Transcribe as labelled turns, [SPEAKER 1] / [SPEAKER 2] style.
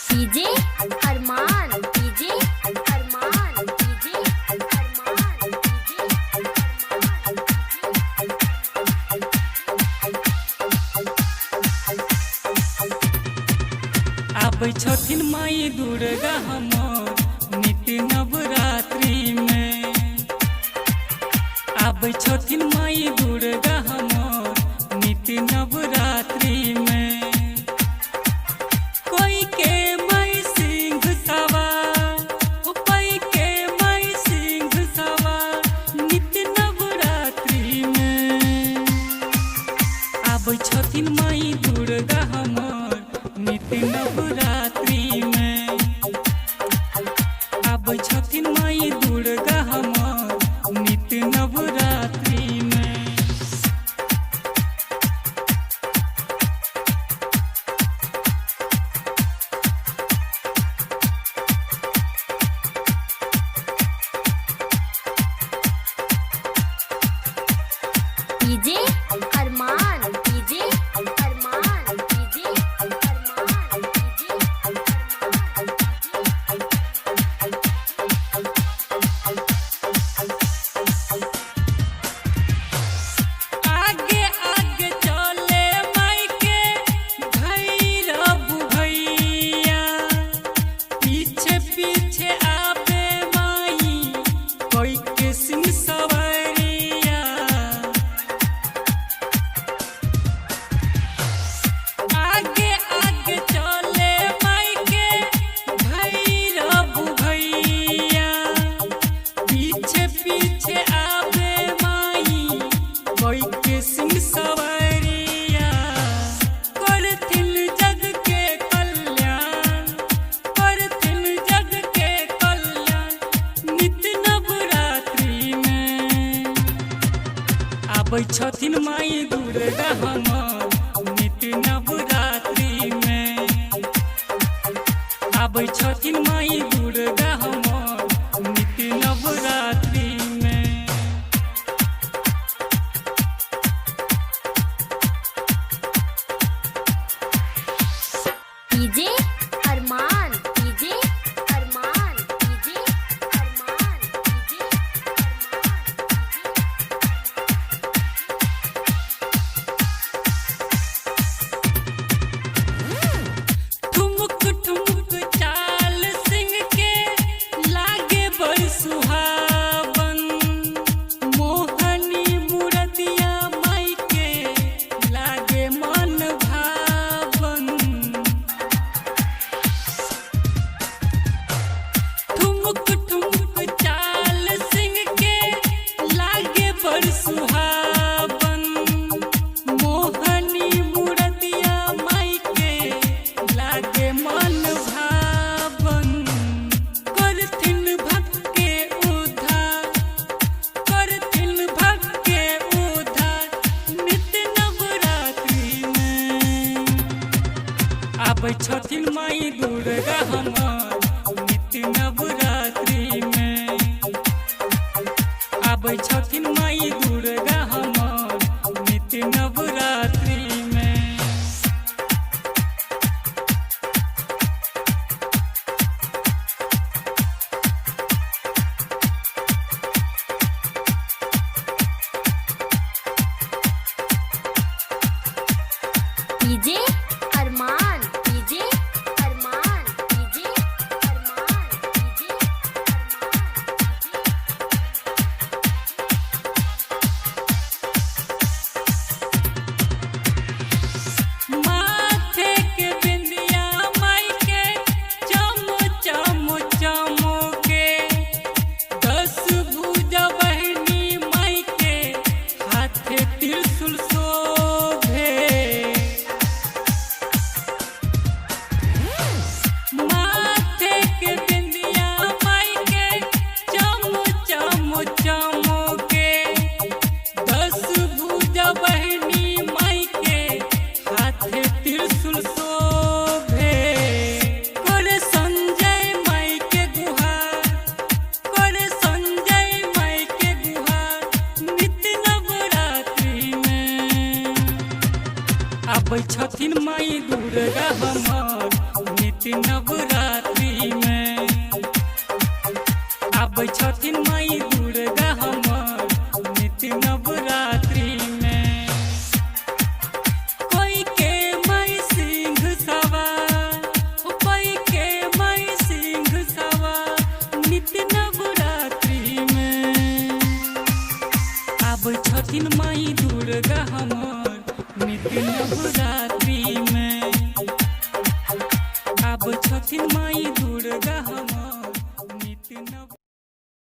[SPEAKER 1] DJ अरमान DJ अरमान DJ अरमान
[SPEAKER 2] आबै छथिन माई दुर्गा हमर नित्य नवरात्रि में। आबै छथिन माई दुर्गा हमर नित्य नवरात्रि में। कोई के माई सिंह सवार, कोई के माई सिंह सवार नित्य नवरात्रि में। आबै छथिन माई दुर्गा हमर नित्य नवरात्रि में। आबै छथिन माई दुर्गा हमर नित्य नवरात्रि में।
[SPEAKER 1] डीजे अरमान डीजे अरमान डीजे अरमान डीजे
[SPEAKER 2] आगे आगे चले माई के भैरव भैया। पीछे पीछे आवे माई कोई के सिंह सवारिया। आगे आगे चले माई के भैरव भैया। पीछे पीछे आवे माई कोई के सिंह सवारिया। करथिन जग के कल्याण, करथिन जग के कल्याण नित्य नवरात्रि में। आबै छथिन माई दुर्गा हमर नित्य नवरात्रि में। आबै छथिन माई दुर्गा हमर नित्य नवरात्रि में।
[SPEAKER 1] डीजे अरमान डीजे अरमान डीजे अरमान डीजे
[SPEAKER 2] ठुमुक ठुमुक चाल सिंह के लागे बड़ सुहावन। मोहनी मूरतिया माई के लागे मन भावन। ठुमुक ठुमुक चाल सिंह के लागे बड़ सुहावन। मोहनी मूरतिया माई के लागे मन भावन। करथिन भक्त के उद्धार, करथिन भक्त के उद्धार नित्य नवरात्रि में। आबै छथिन माई दुर्गा हमर नित्य नवरात्रि में। आबै छथिन माई दुर्गा हमर नित्य नवरात्रि में।
[SPEAKER 1] डीजे अरमान डीजे अरमान डीजे अरमान डीजे अरमान
[SPEAKER 2] आबै छथिन माई दुर्गा हमर नित्य नवरात्रि में। आबै छथिन माई दुर्गा हमर नित्य नवरात्रि में। कोई के माई सिंह सवार, कोई के माई सिंह सवार नित्य नवरात्रि में। आबै छथिन माई दुर्गा हमर नित्य नवरात्रि में। आबै छथिन माई दुर्गा